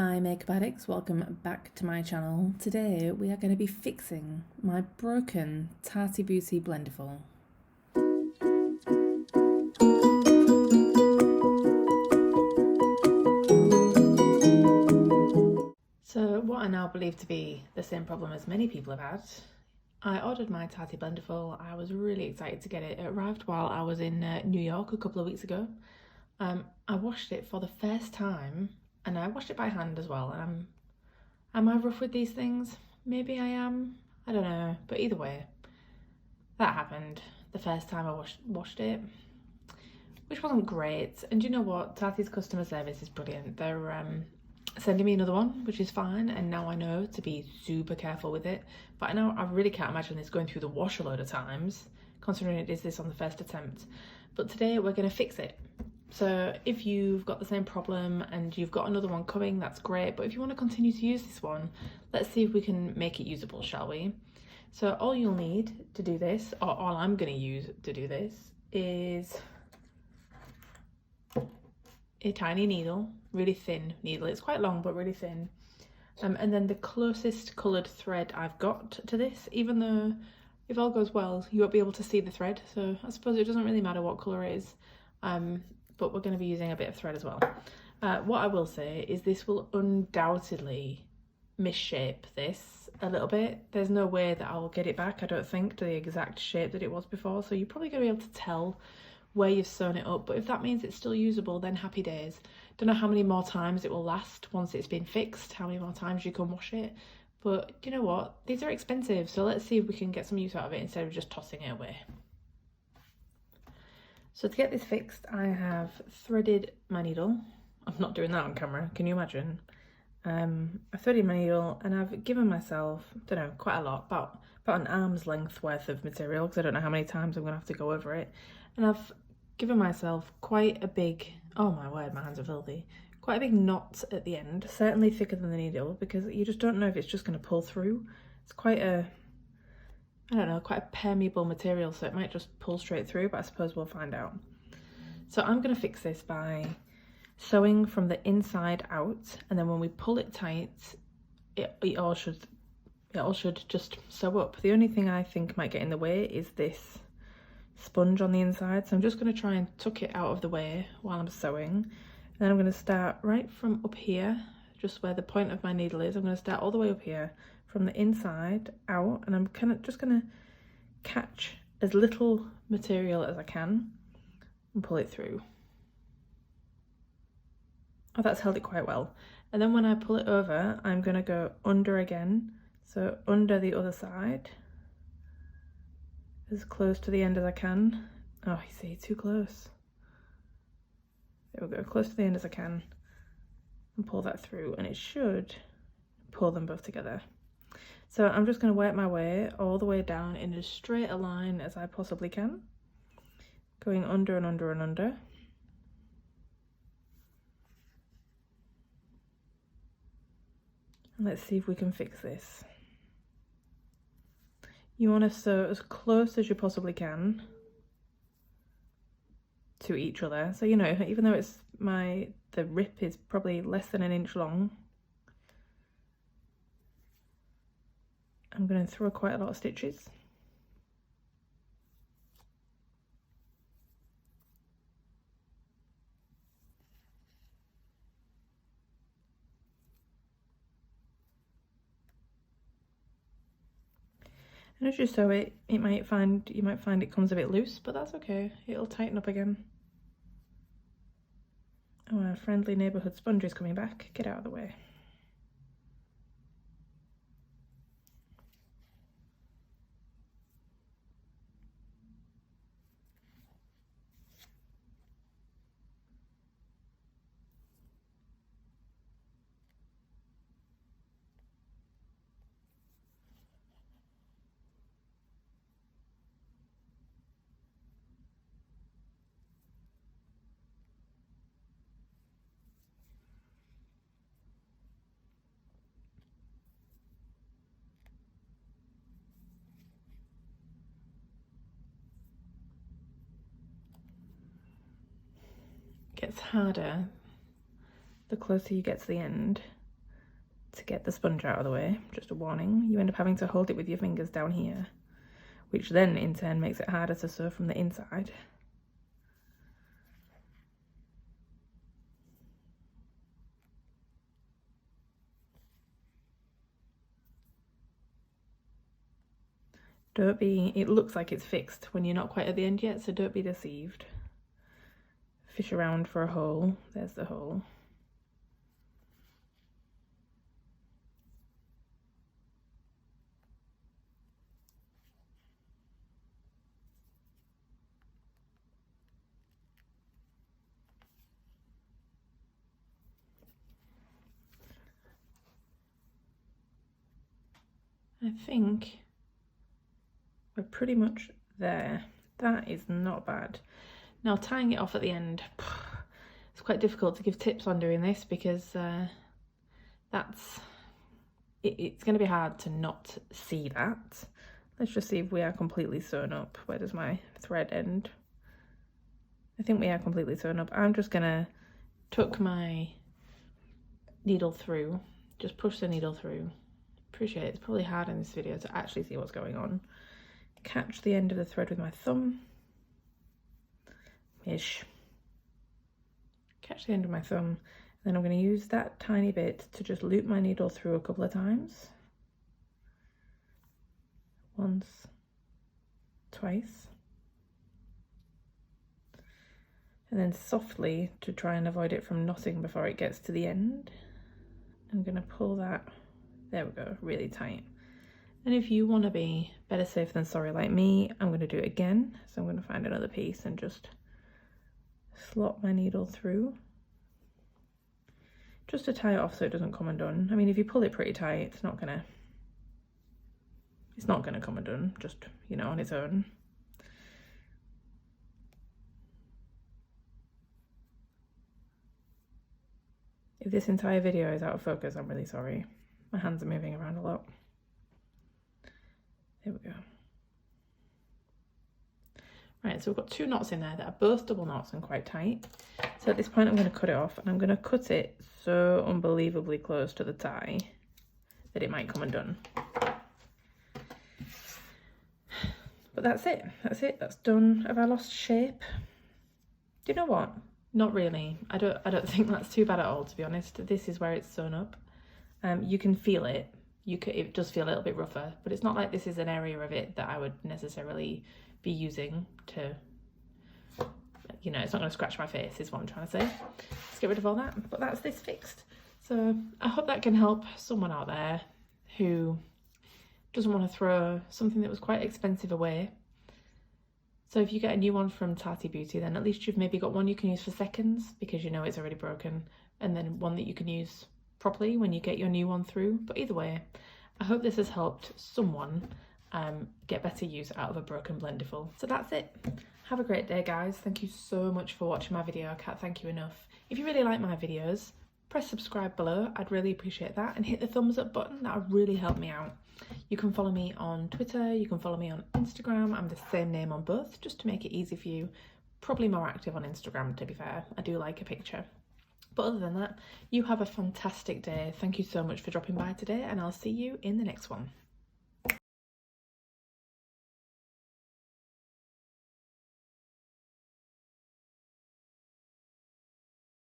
Hi Makeup Addicts, welcome back to my channel. Today we are going to be fixing my broken Tati Beauty Blendiful. So what I now believe to be the same problem as many people have had, I ordered my Tati Blendiful. I was really excited to get it. It arrived while I was in New York a couple of weeks ago. I washed it for the first time, and I washed it by hand as well. Am I rough with these things? Maybe I am. I don't know. But either way, that happened the first time I washed it, which wasn't great. And you know what? Tati's customer service is brilliant. They're sending me another one, which is fine. And now I know to be super careful with it. But now I really can't imagine this going through the wash a load of times, considering it is this on the first attempt. But today we're going to fix it. So if you've got the same problem and you've got another one coming, that's great. But if you want to continue to use this one, let's see if we can make it usable, shall we? So all you'll need to do this, or all I'm going to use to do this, is a tiny needle, really thin needle. It's quite long, but really thin. And then the closest coloured thread I've got to this, even though if all goes well, you won't be able to see the thread. So I suppose it doesn't really matter what colour it is. But we're going to be using a bit of thread as well. What I will say is this will undoubtedly misshape this a little bit. There's no way that I'll get it back, I don't think, to the exact shape that it was before. So you're probably going to be able to tell where you've sewn it up. But if that means it's still usable, then happy days. Don't know how many more times it will last once it's been fixed, how many more times you can wash it. But you know what? These are expensive. So let's see if we can get some use out of it instead of just tossing it away. So to get this fixed, I have threaded my needle. I'm not doing that on camera, can you imagine? I've threaded my needle and I've given myself, I don't know, quite a lot, about an arm's length worth of material, because I don't know how many times I'm going to have to go over it. And I've given myself quite a big, oh my word, my hands are filthy, quite a big knot at the end, certainly thicker than the needle, because you just don't know if it's just going to pull through. It's quite a, I don't know, quite a permeable material, so it might just pull straight through, but I suppose we'll find out. So I'm going to fix this by sewing from the inside out, and then when we pull it tight, it all should just sew up. The only thing I think might get in the way is this sponge on the inside, so I'm just going to try and tuck it out of the way while I'm sewing. And then I'm going to start right from up here, just where the point of my needle is. I'm going to start all the way up here from the inside out, and I'm kind of just going to catch as little material as I can and pull it through. Oh, that's held it quite well. And then when I pull it over, I'm going to go under again, so under the other side, as close to the end as I can. Oh, you see, too close. There we go, close to the end as I can, and pull that through, and it should pull them both together. So I'm just going to work my way all the way down in as straight a line as I possibly can, going under and under and under. And let's see if we can fix this. You want to sew as close as you possibly can to each other. So, you know, even though it's the rip is probably less than an inch long, I'm going to throw quite a lot of stitches. And as you sew it, you might find it comes a bit loose, but that's okay. It'll tighten up again. Oh, our friendly neighbourhood sponge is coming back. Get out of the way. Gets harder the closer you get to the end, to get the sponge out of the way. Just a warning, you end up having to hold it with your fingers down here, which then in turn makes it harder to sew from the inside. It looks like it's fixed when you're not quite at the end yet, so don't be deceived. Fish around for a hole. There's the hole. I think we're pretty much there. That is not bad. Now tying it off at the end, it's quite difficult to give tips on doing this because it's going to be hard to not see that. Let's just see if we are completely sewn up. Where does my thread end? I think we are completely sewn up. I'm just going to tuck my needle through, just push the needle through. Appreciate it's probably hard in this video to actually see what's going on. Catch the end of the thread with my thumb. Catch the end of my thumb, and then I'm going to use that tiny bit to just loop my needle through a couple of times. Once, twice. And then softly, to try and avoid it from knotting before it gets to the end, I'm going to pull that, there we go, really tight. And if you want to be better safe than sorry like me, I'm going to do it again. So I'm going to find another piece and just slot my needle through. Just to tie it off so it doesn't come undone. I mean, if you pull it pretty tight, it's not gonna come undone, just, you know, on its own. If this entire video is out of focus, I'm really sorry. My hands are moving around a lot. There we go. Right, so we've got two knots in there that are both double knots and quite tight. So at this point I'm going to cut it off, and I'm going to cut it so unbelievably close to the tie that it might come undone. But that's it. That's done. Have I lost shape? Do you know what? Not really. I don't think that's too bad at all, to be honest. This is where it's sewn up. You can feel it. It does feel a little bit rougher, but it's not like this is an area of it that I would necessarily be using to, you know, it's not going to scratch my face is what I'm trying to say. Let's get rid of all that. But that's this fixed. So I hope that can help someone out there who doesn't want to throw something that was quite expensive away. So if you get a new one from Tati Beauty, then at least you've maybe got one you can use for seconds because you know it's already broken, and then one that you can use properly when you get your new one through. But either way, I hope this has helped someone get better use out of a broken Blendiful. So that's it. Have a great day, guys. Thank you so much for watching my video. I can't thank you enough. If you really like my videos, press subscribe below. I'd really appreciate that, and hit the thumbs up button. That would really help me out. You can follow me on Twitter, you can follow me on Instagram. I'm the same name on both, just to make it easy for you. Probably more active on Instagram, to be fair. I do like a picture. But other than that, you have a fantastic day. Thank you so much for dropping by today, and I'll see you in the next one.